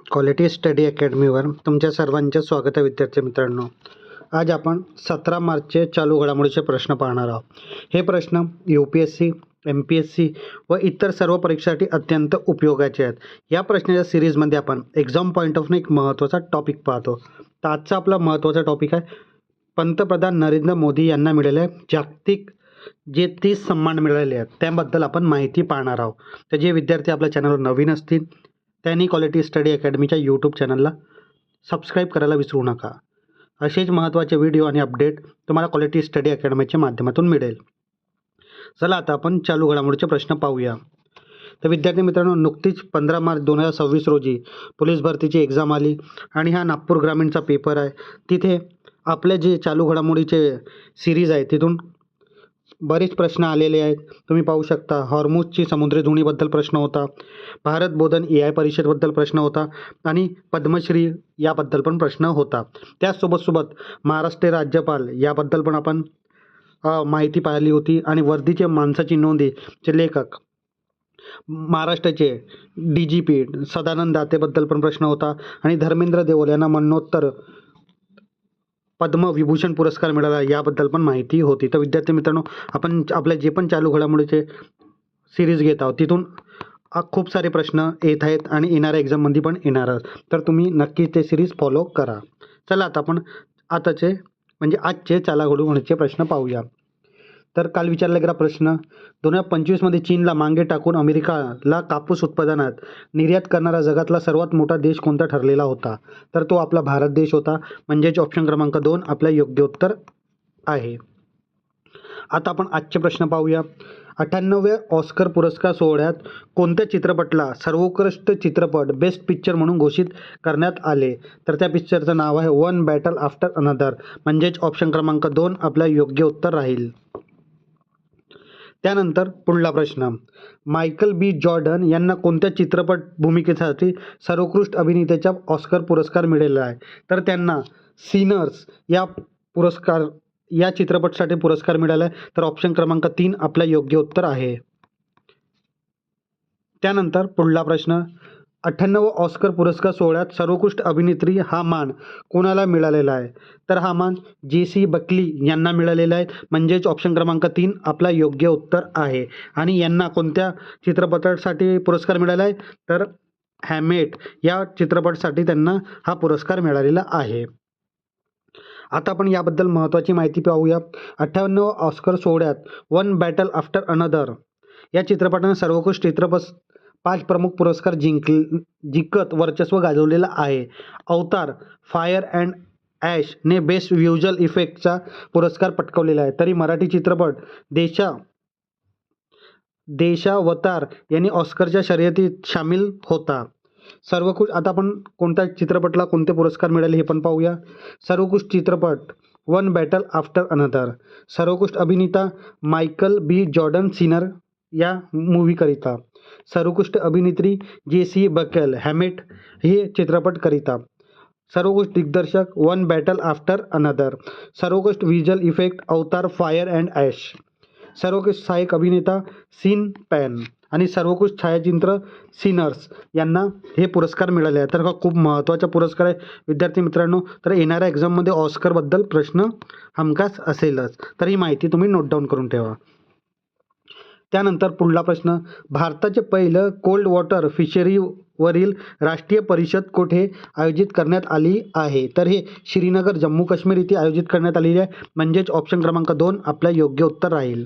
Quality study अकॅडमीवर तुमच्या सर्वांचे स्वागत आहे विद्यार्थी मित्रांनो. आज आपण 17 मार्चचे चालू घडामोडीचे प्रश्न पाहणार आहोत. हे प्रश्न UPSC, MPSC व इतर सर्व परीक्षांसाठी अत्यंत उपयोगाचे आहेत. या प्रश्नाच्या सिरीजमध्ये आपण एक्झाम पॉईंट ऑफ एक महत्त्वाचा टॉपिक पाहतो. तर आजचा आपला महत्त्वाचा टॉपिक आहे पंतप्रधान नरेंद्र मोदी यांना मिळाले जागतिक जे 30 सन्मान मिळालेले आहेत त्याबद्दल आपण माहिती पाहणार आहोत. तर जे विद्यार्थी आपल्या चॅनलवर नवीन असतील त्यांनी क्वालिटी स्टडी अकॅडमीच्या यूट्यूब चॅनलला सबस्क्राईब करायला विसरू नका. असेच महत्त्वाचे व्हिडिओ आणि अपडेट तुम्हाला क्वालिटी स्टडी अकॅडमीच्या माध्यमातून मिळेल. चला आता आपण चालू घडामोडीचे प्रश्न पाहूया. तर विद्यार्थी मित्रांनो, नुकतीच 15 मार्च 2026 रोजी पोलीस भरतीची एक्झाम आली आणि हा नागपूर ग्रामीणचा पेपर आहे. तिथे आपले जे चालू घडामोडीचे सिरीज आहे तिथून बरेच प्रश्न आलेले आहेत. तुम्ही पाहू शकता हॉर्मुझची समुद्री धुनीबद्दल प्रश्न होता, भारत बोधन AI परिषदेबद्दल प्रश्न होता आणि पद्मश्री याबद्दल पण प्रश्न होता. त्यासोबत महाराष्ट्र राज्यपाल याबद्दल पण आपण माहिती पाहिली होती आणि वर्धीचे माणसाची नोंदीचे लेखक महाराष्ट्राचे DGP सदानंद दातेबद्दल पण प्रश्न होता आणि धर्मेंद्र देओल यांना मरणोत्तर पद्मविभूषण पुरस्कार मिळाला याबद्दल पण माहिती होती. तर विद्यार्थी मित्रांनो, आपण आपल्या जे पण चालू घडामोडीचे सिरीज घेत आहोत तिथून खूप सारे प्रश्न येत आहेत आणि येणाऱ्या एक्झाममध्ये पण येणार. तर तुम्ही नक्कीच ते सिरीज फॉलो करा. चला आता आपण आजचे चालू घडामोडीचे प्रश्न पाहूया. तर काल विचारला गेला प्रश्न 2025मध्ये चीनला मागे टाकून अमेरिकाला कापूस उत्पादनात निर्यात करणारा जगातला सर्वात मोठा देश कोणता ठरलेला होता? तर तो आपला भारत देश होता. म्हणजेच ऑप्शन क्रमांक 2 आपलं योग्य उत्तर आहे. आता आपण आजचे प्रश्न पाहूया. 98व्या ऑस्कर पुरस्कार सोहळ्यात कोणत्या चित्रपटाला सर्वोत्कृष्ट चित्रपट बेस्ट पिक्चर म्हणून घोषित करण्यात आले? तर त्या पिक्चरचं नाव आहे वन बॅटल आफ्टर अनदर. म्हणजेच ऑप्शन क्रमांक 2 आपलं योग्य उत्तर राहील. त्यानंतर पुढला प्रश्न, मायकल B. जॉर्डन यांना कोणत्या चित्रपट भूमिकेसाठी सर्वोत्कृष्ट अभिनेत्याचा ऑस्कर पुरस्कार मिळालेला आहे? तर त्यांना सिनर्स या चित्रपटासाठी पुरस्कार मिळाला आहे. तर ऑप्शन क्रमांक 3 आपला योग्य उत्तर आहे. त्यानंतर पुढला प्रश्न, 98वा ऑस्कर पुरस्कार सोहळ्यात सर्वोत्कृष्ट अभिनेत्री हा मान कोणाला मिळालेला आहे? तर हा मान जेसी बकली यांना मिळालेला आहे. म्हणजेच ऑप्शन क्रमांक 3 आपला योग्य उत्तर आहे. आणि यांना कोणत्या चित्रपटासाठी पुरस्कार मिळाला आहे? तर हॅमेट या चित्रपटासाठी त्यांना हा पुरस्कार मिळालेला आहे. आता आपण याबद्दल महत्त्वाची माहिती पाहूया. 58व्या ऑस्कर सोहळ्यात वन बॅटल आफ्टर अनदर या चित्रपटाने सर्वोत्कृष्ट चित्रपट 5 प्रमुख पुरस्कार जिंकत वर्चस्व गाजवलेलं आहे. अवतार फायर अँड ॲश ने बेस्ट व्हिज्युअल इफेक्टचा पुरस्कार पटकावलेला आहे. तरी मराठी चित्रपट देशावतार यांनी ऑस्करच्या शर्यतीत सामील होता. आता आपण कोणत्या चित्रपटाला कोणते पुरस्कार मिळाले हे पण पाहूया. सर्वोत्कृष्ट चित्रपट वन बॅटल आफ्टर अनदर, सर्वोत्कृष्ट अभिनेता मायकल B. जॉर्डन सिनर या मूव्हीकरिता, सर्वोत्कृष्ट अभिनेत्री जेसी बकेल हॅमेट हे चित्रपटकरिता, सर्वोत्कृष्ट दिग्दर्शक वन बॅटल आफ्टर अनदर, सर्वोत्कृष्ट व्हिज्युअल इफेक्ट अवतार फायर अँड ॲश, सर्वोत्कृष्ट सहाय्यक अभिनेता सीन पॅन आणि सर्वोत्कृष्ट छायाचित्र सिनर्स यांना हे पुरस्कार मिळाले आहेत. तर हा खूप महत्त्वाचा पुरस्कार आहे विद्यार्थी मित्रांनो. तर येणाऱ्या एक्झाममध्ये ऑस्करबद्दल प्रश्न हमखास असेलच, तर ही माहिती तुम्ही नोट डाऊन करून ठेवा. त्यानंतर पुढला प्रश्न, भारताचे पहिलं कोल्ड वॉटर फिशरीवरील राष्ट्रीय परिषद कोठे आयोजित करण्यात आली आहे? तर हे श्रीनगर जम्मू काश्मीर येथे आयोजित करण्यात आलेली आहे. म्हणजेच ऑप्शन क्रमांक 2 आपलं योग्य उत्तर राहील.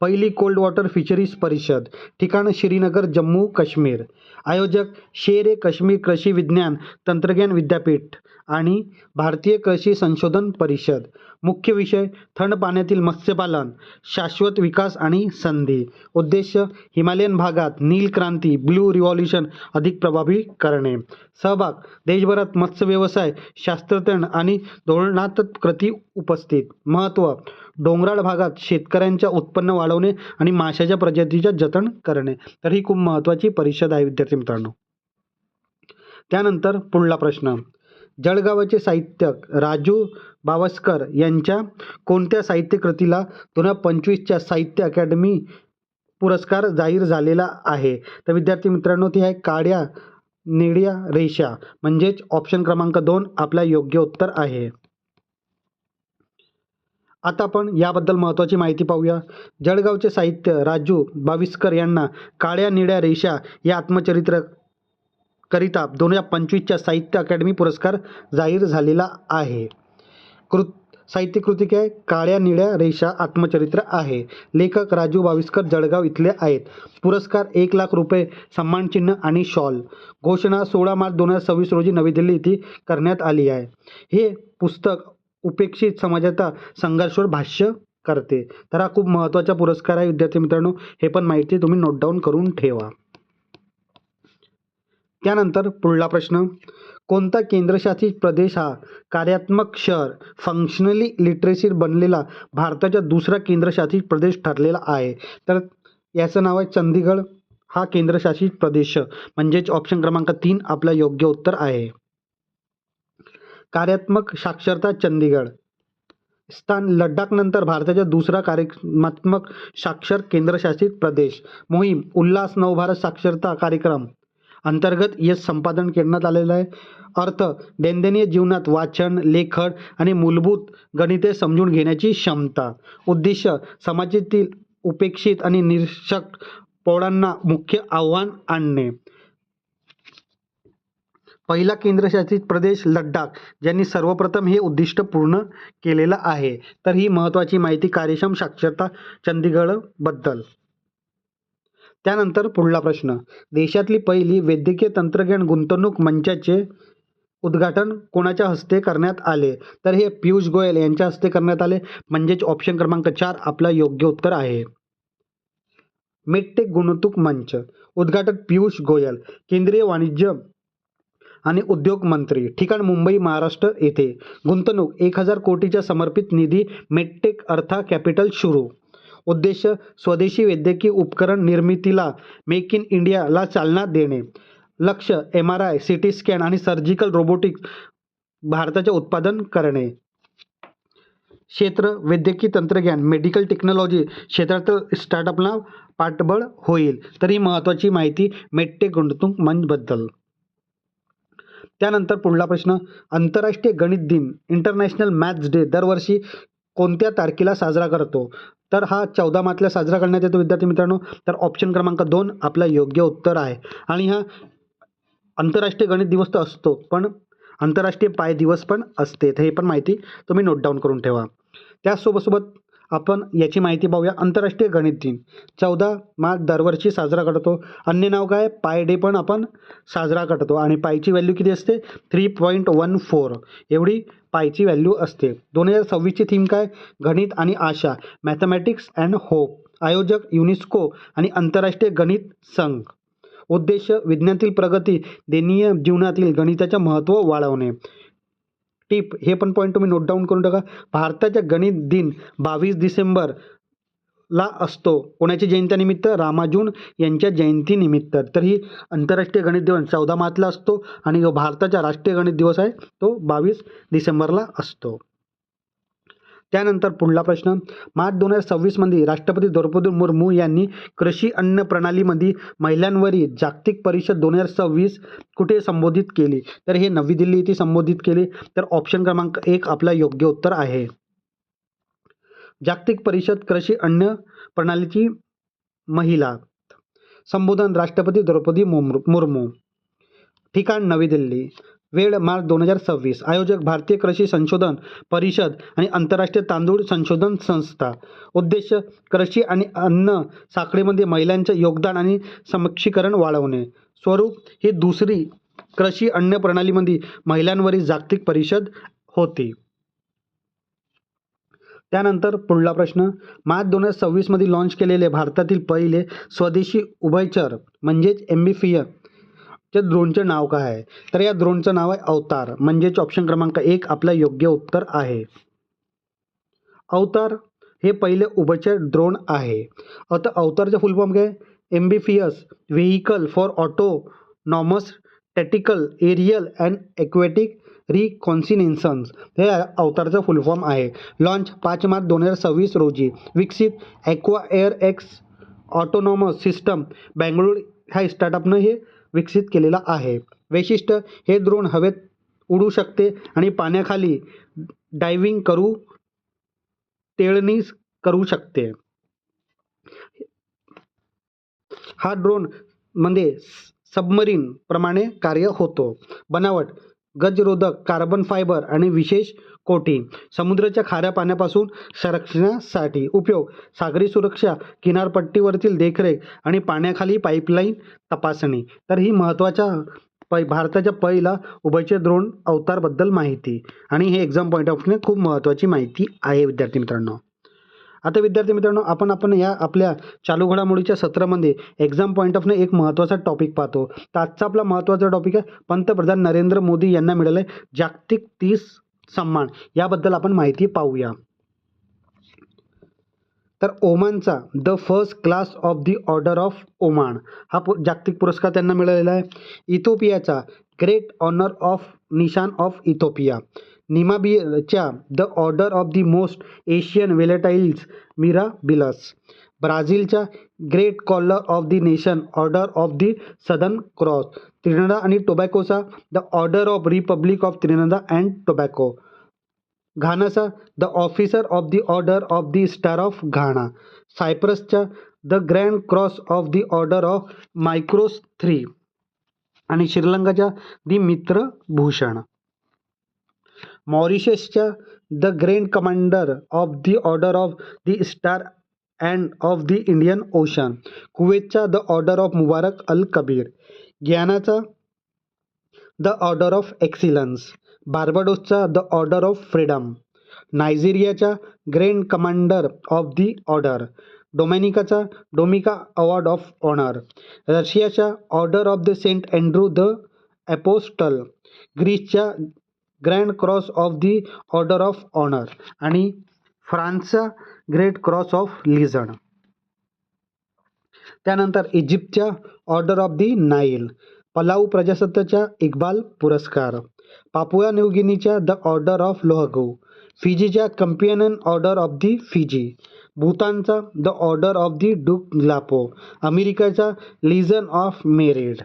पहिली कोल्ड वॉटर फिशरीज परिषद, ठिकाण श्रीनगर जम्मू काश्मीर, आयोजक शेर-ए-काश्मीर कृषी विज्ञान तंत्रज्ञान विद्यापीठ आणि भारतीय कृषी संशोधन परिषद, मुख्य विषय थंड पाण्यातील मत्स्यपालन, शाश्वत विकास आणि संधी, उद्देश हिमालयन भागात नील क्रांती ब्लू रिव्हॉल्यूशन अधिक प्रभावी करणे, सहभाग देशभरात मत्स्य व्यवसाय शास्त्रज्ञ आणि धोरणात्मक कृती उपस्थित, महत्त्व डोंगराळ भागात शेतकऱ्यांच्या उत्पन्न वाढवणे आणि माशाच्या प्रजातीचे जतन करणे. तर ही खूप महत्त्वाची परिषद आहे विद्यार्थी मित्रांनो. त्यानंतर पुढला प्रश्न, जळगावचे साहित्यिक राजू बावस्कर यांच्या कोणत्या साहित्य कृतीला 2025च्या साहित्य अकादमी पुरस्कार जाहीर झालेला आहे? तर विद्यार्थी मित्रांनो, ती आहे काळ्या निळ्या रेषा म्हणजेच ऑप्शन क्रमांक 2 आपला योग्य उत्तर आहे. आता आपण याबद्दल महत्त्वाची माहिती पाहूया. जळगावचे साहित्य राजू बाविस्कर यांना काळ्या निळ्या रेषा या आत्मचरित्र करिता 2025च्या साहित्य अकादमी पुरस्कार जाहीर झालेला आहे. साहित्य कृती काय? काळ्या निळ्या रेषा आत्मचरित्र आहे. लेखक राजू बाविस्कर जळगाव इथले आहेत. पुरस्कार 1,00,000 रुपये, सन्मानचिन्ह आणि शॉल. घोषणा 16 मार्च 2026 रोजी नवी दिल्ली येथे करण्यात आली आहे. हे पुस्तक उपेक्षित समाजाचा संघर्षावर भाष्य करते. तर हा खूप महत्त्वाचा पुरस्कार आहे विद्यार्थी मित्रांनो. हे पण माहिती तुम्ही नोट डाऊन करून ठेवा. त्यानंतर पुढला प्रश्न, कोणता केंद्रशासित प्रदेश हा कार्यात्मक शहर फंक्शनली लिटरेसी बनलेला भारताचा दुसरा केंद्रशासित प्रदेश ठरलेला आहे? तर याचं नाव आहे चंदीगड. हा केंद्रशासित प्रदेश म्हणजेच ऑप्शन क्रमांक 3 आपला योग्य उत्तर आहे. कार्यात्मक साक्षरता चंदीगड. स्थान लडाखनंतर भारताचा दुसरा कार्यात्मक साक्षर केंद्रशासित प्रदेश. मोहीम उल्हास नवभारत साक्षरता कार्यक्रम अंतर्गत यश संपादन करण्यात आलेलं आहे. अर्थ दैनंदिन जीवनात वाचन, लेखन आणि मूलभूत गणिते समजून घेण्याची क्षमता. उद्देश समाजातील उपेक्षित आणि निरक्षर पौढांना मुख्य आव्हान आणणे. पहिला केंद्रशासित प्रदेश लडाख, ज्यांनी सर्वप्रथम हे उद्दिष्ट पूर्ण केलेलं आहे. तर ही महत्त्वाची माहिती कार्यक्षम साक्षरता चंदीगडबद्दल. त्यानंतर पुढला प्रश्न, देशातली पहिली वैद्यकीय तंत्रज्ञान गुंतवणूक मंचाचे उद्घाटन कोणाच्या हस्ते करण्यात आले? तर हे पियुष गोयल यांच्या हस्ते करण्यात आले. म्हणजेच ऑप्शन क्रमांक 4 आपला योग्य उत्तर आहे. मेडटेक गुंतवणूक मंच उद्घाटक पियुष गोयल, केंद्रीय वाणिज्य आणि उद्योग मंत्री. ठिकाण मुंबई महाराष्ट्र येथे. गुंतवणूक 1,000 कोटीच्या समर्पित निधी मेडटेक अर्थ कॅपिटल सुरू. उद्देश स्वदेशी वैद्यकीय उपकरण निर्मितीला मेक इन इंडियाला चालना देणे. लक्ष MRI, CT स्कॅन आणि सर्जिकल रोबोटिक्स भारताचे उत्पादन करणे. क्षेत्र वैद्यकीय तंत्रज्ञान मेडिकल टेक्नॉलॉजी क्षेत्रातील स्टार्टअपला पाठबळ होईल. तर ही महत्त्वाची माहिती मेडटेक गुंतवणूक मंचबद्दल. त्यानंतर पुढला प्रश्न, आंतरराष्ट्रीय गणित दिन इंटरनॅशनल मॅथ्स डे दरवर्षी कोणत्या तारखेला साजरा करतो? तर हा 14 मार्चला साजरा करण्यात येतो विद्यार्थी मित्रांनो. तर ऑप्शन क्रमांक 2 आपला योग्य उत्तर आहे. आणि हा आंतरराष्ट्रीय गणित दिवस तर असतो, पण आंतरराष्ट्रीय पाय दिवस पण असते. तर हे पण माहिती तुम्ही नोट डाऊन करून ठेवा. त्यासोबत आपण याची माहिती पाहूया. आंतरराष्ट्रीय गणित दिन 14 मार्च दरवर्षी साजरा करतो. अन्य नाव काय? पाय डे पण आपण साजरा करतो. आणि पायची व्हॅल्यू किती असते? 3.14 एवढी पायची व्हॅल्यू असते. 2026ची थीम काय? गणित आणि आशा, मॅथमॅटिक्स अँड होप. आयोजक युनेस्को आणि आंतरराष्ट्रीय गणित संघ. उद्देश विज्ञानातील प्रगती, दैनंदिन जीवनातील गणिताचे महत्त्व वाढवणे. टिप हे पण पॉईंट तुम्ही नोट डाऊन करून टाका. भारताचा गणित दिन 22 डिसेंबरला असतो. कोणाच्या जयंतीनिमित्त? रामानुजन यांच्या जयंतीनिमित्त. तर ही आंतरराष्ट्रीय गणित दिवस 14 मार्चला असतो आणि जो भारताचा राष्ट्रीय गणित दिवस आहे तो 22 डिसेंबरला असतो. त्यानंतर पुढला प्रश्न, मार्च 2026 मध्ये राष्ट्रपती द्रौपदी मुर्मू यांनी कृषी अन्न प्रणालीमध्ये महिलांवरील जागतिक परिषद 2026 कुठे संबोधित केली? तर हे नवी दिल्ली येथे संबोधित केले. तर ऑप्शन क्रमांक 1 आपला योग्य उत्तर आहे. जागतिक परिषद कृषी अन्न प्रणालीची महिला. संबोधन राष्ट्रपती द्रौपदी मुर्मू. ठिकाण नवी दिल्ली. वेळ मार्च 2026. आयोजक भारतीय कृषी संशोधन परिषद आणि आंतरराष्ट्रीय तांदूळ संशोधन संस्था. उद्देश कृषी आणि अन्न साखळीमध्ये महिलांचे योगदान आणि सक्षमीकरण वाढवणे. स्वरूप ही दुसरी कृषी अन्न प्रणालीमध्ये महिलांवरील जागतिक परिषद होती. त्यानंतर पुढला प्रश्न, मार्च 2026 मध्ये लॉन्च केलेले भारतातील पहिले स्वदेशी उभयचर म्हणजेच एम्फिबियस त्या ड्रोनचे नाव काय आहे? तर या ड्रोनचं नाव आहे अवतार. म्हणजेच ऑप्शन क्रमांक 1 आपला योग्य उत्तर आहे. अवतार हे पहिले उभयचर ड्रोन आहे. आता अवतारचा फुल फॉर्म काय? Amphibious vehicle for autonomous tactical aerial and aquatic reconnaissance हे अवतारचा फुल फॉर्म आहे. लॉन्च 5 मार्च 2026 रोजी. विकसित aqua air X autonomous system Bengaluru ह्या स्टार्टअपनं हे विकसित केलेला आहे. वैशिष्ट्य, हे ड्रोन हवेत उडू शकते आणि पाण्याखाली डायव्हिंग टेळणी करू शकते. हा ड्रोन मध्ये सबमरीन प्रमाणे कार्य होतो. बनावट, गंजरोधक, कार्बन फायबर आणि विशेष कोटिंग. समुद्राच्या खाऱ्या पाण्यापासून संरक्षणासाठी. उपयोग, सागरी सुरक्षा, किनारपट्टीवरील देखरेख आणि पाण्याखाली पाईपलाईन तपासणी. तर ही महत्त्वाच्या भारताच्या पहिला उभयचर ड्रोन अवतारबद्दल माहिती, आणि हे एक्झाम पॉईंट ऑफ व्ह्यू खूप महत्त्वाची माहिती आहे विद्यार्थी मित्रांनो. आता विद्यार्थी मित्रांनो, आपण या आपल्या चालू घडामोडीच्या सत्रामध्ये एक्झाम पॉईंट ऑफ व्ह्यू एक महत्त्वाचा टॉपिक पाहतो. तर आजचा आपला महत्त्वाचा टॉपिक आहे पंतप्रधान नरेंद्र मोदी यांना मिळाले जागतिक 30 सन्मान. याबद्दल आपण माहिती पाहूया. तर ओमानचा the first class of the order of Oman हा जागतिक पुरस्कार त्यांना मिळालेला आहे. इथिओपियाचा great honour of Nishan of Ethiopia. निमाबियाच्या the order of the most ancient welwitschia mirabilis. ब्राझीलच्या great collar of the nation order of the southern cross. Trinidad आणि टोबॅगोचा the order of republic of Trinidad and Tobago. घानाचा the officer of the order of the star of Ghana. सायप्रसच्या the grand cross of the order of Makarios 3. आणि श्रीलंकाच्या the Mitra Bhushan. मॉरिशसच्या the grand commander of the order of the star and of the Indian Ocean. कुवेतचा the order of Mubarak al Kabir. गियानाचा the order of excellence. बार्बाडोसचा the order of freedom. नायजेरियाच्या grand commander of the order. डोमिनिकाचा Dominica award of honour. रशियाच्या order of the saint Andrew the apostle. ग्रीसच्या grand cross of the order of honour. आणि फ्रान्सचा great cross of legion. त्यानंतर इजिप्तच्या order of the Nile. Palau प्रजासत्ताच्या इक्बाल पुरस्कार. पापुआ न्यू गिनीच्या द ऑर्डर ऑफ लोहगू. फिजीच्या companion order of the Fiji. भूतानचा the order of the Druk Gyalpo. अमेरिकेचा लिजन ऑफ मेरिट.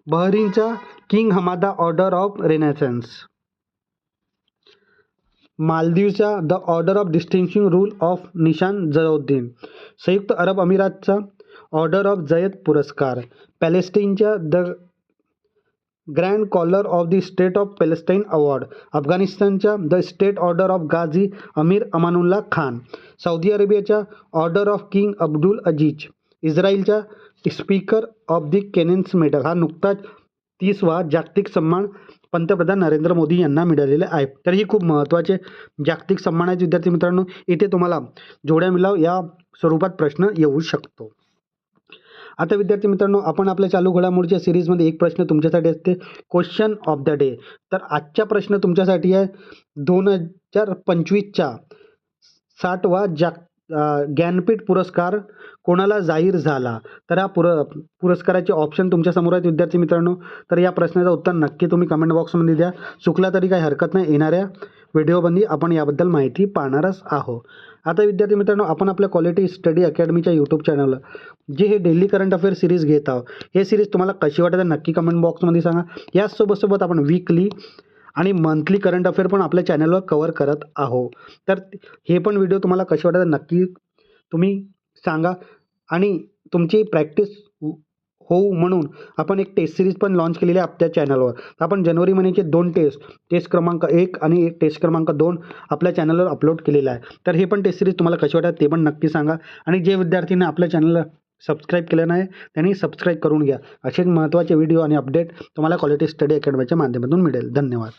बहरीनचा king Hamad order of renaissance. मालदीवचा the order of distinction rule of Nishan Izzuddeen. संयुक्त अरब अमिरातचा ऑर्डर ऑफ जयद पुरस्कार. पॅलेस्टाईनच्या the grand collar of the state of Palestine award. अफगाणिस्तानच्या the state order of Ghazi Amir Amanullah Khan. Saudi अरेबियाच्या order of king Abdul Aziz. इस्रायलच्या speaker of the केनेन्स medal. हा नुकताच 30वा जागतिक सन्मान पंतप्रधान नरेंद्र मोदी यांना मिळालेले आहे. तर ही खूप महत्त्वाचे जागतिक सन्मान आहेत विद्यार्थी मित्रांनो. इथे तुम्हाला जोड्या मिलाव या स्वरूपात प्रश्न येऊ शकतो. आता विद्यार्थी मित्रांनो, आपण आपल्या चालू घडामोडीच्या सिरीजमध्ये एक प्रश्न तुमच्यासाठी असते, क्वेश्चन ऑफ द डे. तर आजचा प्रश्न तुमच्यासाठी आहे 2025चा 60वा ज्ञानपीठ पुरस्कार कोणाला जाहीर झाला. तर हा पुरस्काराचे ऑप्शन तुमच्यासमोर आहेत विद्यार्थी मित्रांनो. तर या प्रश्नाचं उत्तर नक्की तुम्ही कमेंट बॉक्समध्ये द्या. चुकला तरी काही हरकत नाही, येणाऱ्या व्हिडिओमध्ये आपण याबद्दल माहिती पाहणारच आहोत. आता विद्यार्थी मित्रांनो, आपण आपल्या क्वालिटी स्टडी अकॅडमीच्या यूट्यूब चॅनलला जे हे डेली करंट अफेअर सिरीज घेत आहोत, हे सिरीज तुम्हाला कशी वाटत नक्की कमेंट बॉक्समध्ये सांगा. यासोबत आपण वीकली आणि मंथली करंट अफेअर पण आपल्या चॅनलवर कव्हर करत आहोत. तर हे पण व्हिडिओ तुम्हाला कसे वाटतात नक्की तुम्ही सांगा. आणि तुमची प्रॅक्टिस होऊ म्हणून आपण एक टेस्ट सिरीज पण लॉन्च केलेली आहे आपल्या चॅनलवर. आपण जानेवारी महिन्याचे 2 टेस्ट क्रमांक 1 आणि टेस्ट क्रमांक 2 आपल्या चॅनलवर अपलोड केलेला आहे. तर हे पण टेस्ट सिरीज तुम्हाला कशी वाटतात ते पण नक्की सांगा. आणि जे विद्यार्थ्यांनी आपल्या चॅनलला सबस्क्राईब केलं नाही त्यांनी सबस्क्राईब करून घ्या. असेच महत्त्वाचे व्हिडिओ आणि अपडेट तुम्हाला क्वालिटी स्टडी अकॅडमीच्या माध्यमातून मिळेल. धन्यवाद.